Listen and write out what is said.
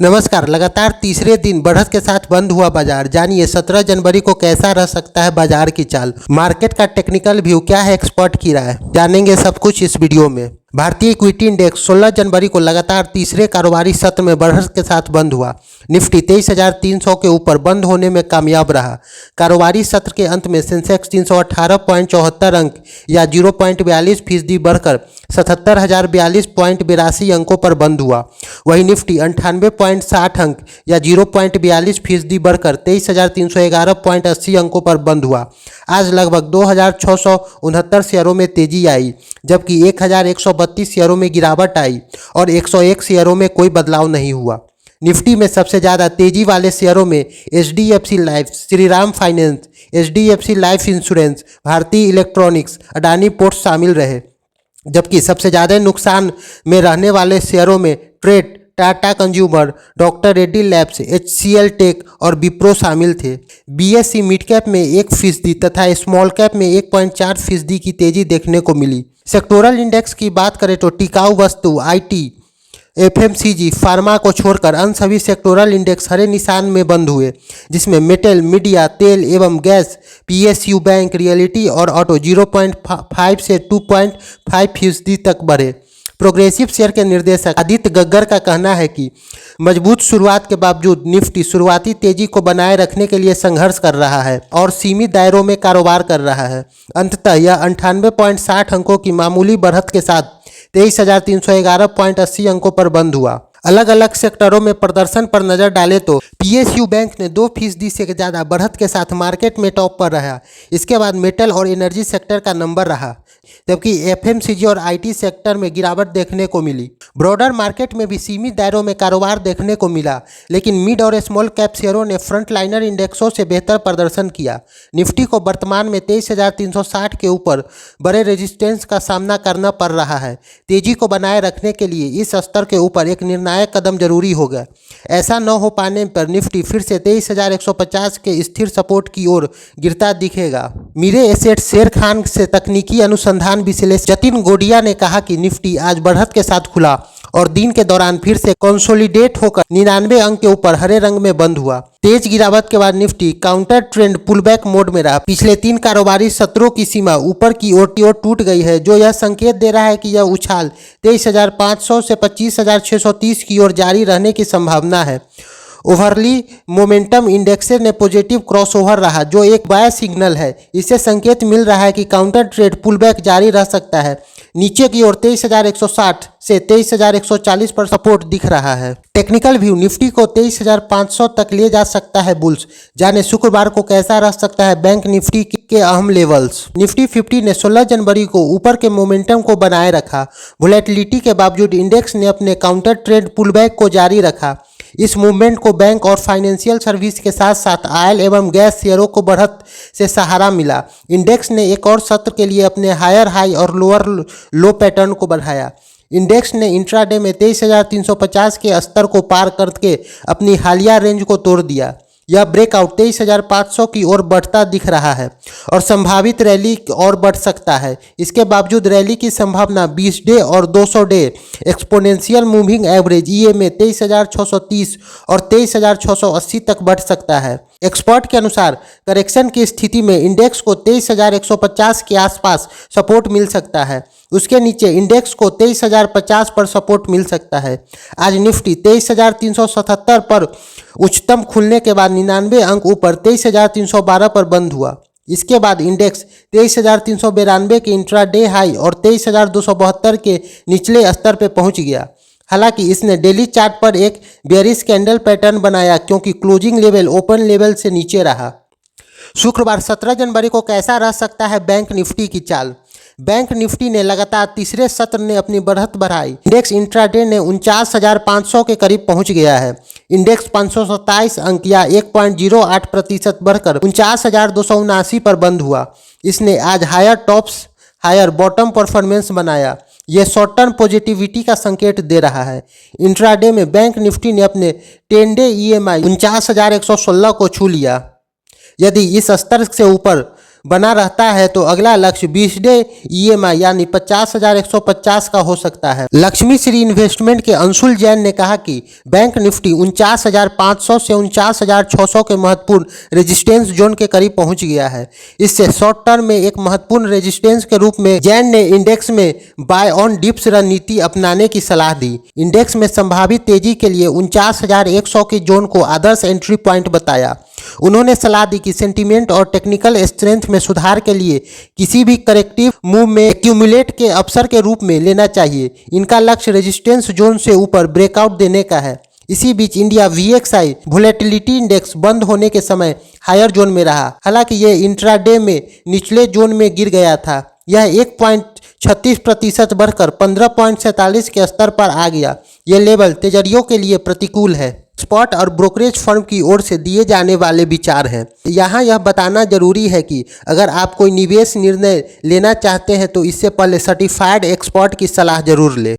नमस्कार। लगातार तीसरे दिन बढ़त के साथ बंद हुआ बाजार। जानिए 17 जनवरी को कैसा रह सकता है बाजार की चाल। मार्केट का टेक्निकल व्यू क्या है, एक्सपर्ट की राय, जानेंगे सब कुछ इस वीडियो में। भारतीय इक्विटी इंडेक्स 16 जनवरी को लगातार तीसरे कारोबारी सत्र में बढ़त के साथ बंद हुआ। निफ्टी 23,300 के ऊपर बंद होने में कामयाब रहा। कारोबारी सत्र के अंत में सेंसेक्स 318.74 अंक या 0.42% बढ़कर 77,042.82 अंकों पर बंद हुआ। वहीं निफ्टी 98.60 अंक या 0.42% बढ़कर 23,311.80 अंकों पर बंद हुआ। आज लगभग 2,669 शेयरों में तेजी आई, जबकि 1,132 शेयरों में गिरावट आई और 101 शेयरों में कोई बदलाव नहीं हुआ। निफ्टी में सबसे ज़्यादा तेजी वाले शेयरों में HDFC life, Shriram finance, HDFC life insurance, भारतीय इलेक्ट्रॉनिक्स, अडानी पोर्ट्स शामिल रहे। जबकि सबसे ज़्यादा नुकसान में रहने वाले शेयरों में trade, Tata consumer, doctor Reddy labs, HCL tech और विप्रो शामिल थे। BSE मिड कैप में 1% तथा स्मॉल कैप में 1.4% की तेजी देखने को मिली। सेक्टोरल इंडेक्स की बात करें तो टिकाऊ वस्तु, IT, FMCG, फार्मा को छोड़कर अन्य सभी सेक्टोरल इंडेक्स हरे निशान में बंद हुए, जिसमें मेटल, मीडिया, तेल एवं गैस, PSU बैंक, रियलिटी और ऑटो 0.5 से 2.5% तक बढ़े। प्रोग्रेसिव शेयर के निर्देशक आदित्य गग्गर का कहना है कि मजबूत शुरुआत के बावजूद निफ्टी शुरुआती तेजी को बनाए रखने के लिए संघर्ष कर रहा है और सीमित दायरों में कारोबार कर रहा है। अंततः यह 98.60 अंकों की मामूली बढ़त के साथ 23,311.80 अंकों पर बंद हुआ। अलग अलग सेक्टरों में प्रदर्शन पर नजर डालें तो PSU बैंक ने 2% से ज़्यादा बढ़त के साथ मार्केट में टॉप पर रहा। इसके बाद मेटल और एनर्जी सेक्टर का नंबर रहा, जबकि FMCG और IT सेक्टर में गिरावट देखने को मिली। ब्रॉडर मार्केट में भी सीमित दायरों में कारोबार देखने को मिला, लेकिन मिड और स्मॉल कैप शेयरों ने फ्रंटलाइनर इंडेक्सों से बेहतर प्रदर्शन किया। निफ्टी को वर्तमान में 23,360 के ऊपर बड़े रेजिस्टेंस का सामना करना पड़ रहा है। तेजी को बनाए रखने के लिए इस स्तर के ऊपर एक निर्णायक कदम जरूरी होगा। ऐसा न हो पाने पर निफ्टी फिर से 23,150 के स्थिर सपोर्ट की ओर गिरता दिखेगा। मीरे एसेट शेर खान से तकनीकी अनुसंधान विश्लेषक जतिन गोडिया ने कहा कि निफ्टी आज बढ़त के साथ खुला और दिन के दौरान फिर से कंसोलिडेट होकर 99 अंक के ऊपर हरे रंग में बंद हुआ। तेज गिरावट के बाद Nifty counter trend pullback mode में रहा। पिछले 3 कारोबारी सत्रों की सीमा ऊपर की ओर टूट गई है, जो यह संकेत दे रहा है कि यह उछाल 23,500 से 25,630 की ओर जारी रहने की संभावना है। ओवरली मोमेंटम इंडेक्स ने पॉजिटिव क्रॉसओवर रहा, जो एक बाय सिग्नल है। इससे संकेत मिल रहा है कि काउंटर ट्रेड पुलबैक जारी रह सकता है। नीचे की ओर 23,160 से 23,140 पर सपोर्ट दिख रहा है। टेक्निकल व्यू निफ्टी को 23,500 तक ले जा सकता है बुल्स। जाने शुक्रवार को कैसा रह सकता है बैंक निफ्टी के अहम लेवल्स। निफ्टी 50 ने 16 जनवरी को ऊपर के मोमेंटम को बनाए रखा। वोलेटिलिटी के बावजूद इंडेक्स ने अपने काउंटर ट्रेड पुलबैक को जारी रखा। इस मूवमेंट को बैंक और फाइनेंशियल सर्विस के साथ साथ ऑयल एवं गैस शेयरों को बढ़त से सहारा मिला। इंडेक्स ने एक और सत्र के लिए अपने हायर हाई और लोअर लो पैटर्न को बढ़ाया। इंडेक्स ने इंट्राडे में 23,350 के स्तर को पार करके अपनी हालिया रेंज को तोड़ दिया। यह ब्रेकआउट 23,500 की ओर बढ़ता दिख रहा है और संभावित रैली और बढ़ सकता है। इसके बावजूद रैली की संभावना 20 डे और 200 day exponential moving average EMA 23,630 और 23,680 तक बढ़ सकता है। एक्सपर्ट के अनुसार करेक्शन की स्थिति में इंडेक्स को 23,150 के आसपास सपोर्ट मिल सकता है। उसके नीचे इंडेक्स को 23,050 पर सपोर्ट मिल सकता है। आज निफ्टी 23,377 पर उच्चतम खुलने के बाद 99 अंक ऊपर 23,312 पर बंद हुआ। इसके बाद इंडेक्स 23,392 के इंट्राडे हाई और 23,272 के निचले स्तर पर पहुंच गया। हालांकि इसने डेली चार्ट पर एक बेयरिश कैंडल पैटर्न बनाया, क्योंकि क्लोजिंग लेवल ओपन लेवल से नीचे रहा। शुक्रवार 17 जनवरी को कैसा रह सकता है बैंक निफ्टी की चाल। बैंक निफ्टी ने लगातार तीसरे सत्र ने अपनी बढ़त बढ़ाई। इंडेक्स इंट्राडे ने 49,500 के करीब पहुंच गया है। इंडेक्स 527 अंक या 1.08% बढ़कर 49,279 पर बंद हुआ। इसने आज higher tops higher bottom performance बनाया। यह शॉर्ट टर्म पॉजिटिविटी का संकेत दे रहा है। इंट्राडे में बैंक निफ्टी ने अपने 10 डे EMI 49,116 को छू लिया। यदि इस स्तर से ऊपर बना रहता है तो अगला लक्ष्य 20 डे EMI यानी 50,150 का हो सकता है। लक्ष्मी श्री इन्वेस्टमेंट के अंशुल जैन ने कहा कि बैंक निफ्टी 49,500 से 49,600 के महत्वपूर्ण रेजिस्टेंस जोन के करीब पहुंच गया है। इससे शॉर्ट टर्म में एक महत्वपूर्ण रेजिस्टेंस के रूप में जैन ने इंडेक्स में बाय ऑन डिप्स रणनीति अपनाने की सलाह दी। इंडेक्स में संभावित तेजी के लिए 49,100 की जोन को आदर्श एंट्री पॉइंट बताया। उन्होंने सलाह दी कि सेंटीमेंट और टेक्निकल स्ट्रेंथ में सुधार के लिए किसी भी करेक्टिव मूव में एक्यूमुलेट के अवसर के रूप में लेना चाहिए। इनका लक्ष्य रेजिस्टेंस जोन से ऊपर ब्रेकआउट देने का है। इसी बीच इंडिया VXI वोलेटिलिटी इंडेक्स बंद होने के समय हायर जोन में रहा। हालांकि यह इंट्राडे में निचले जोन में गिर गया था। यह 1.36% बढ़कर 15.47 के स्तर पर आ गया। यह लेवल तेजरियों के लिए प्रतिकूल है। स्पॉट और ब्रोकरेज फर्म की ओर से दिए जाने वाले विचार हैं। यहाँ यह बताना जरूरी है कि अगर आप कोई निवेश निर्णय लेना चाहते हैं तो इससे पहले सर्टिफाइड एक्सपर्ट की सलाह जरूर लें।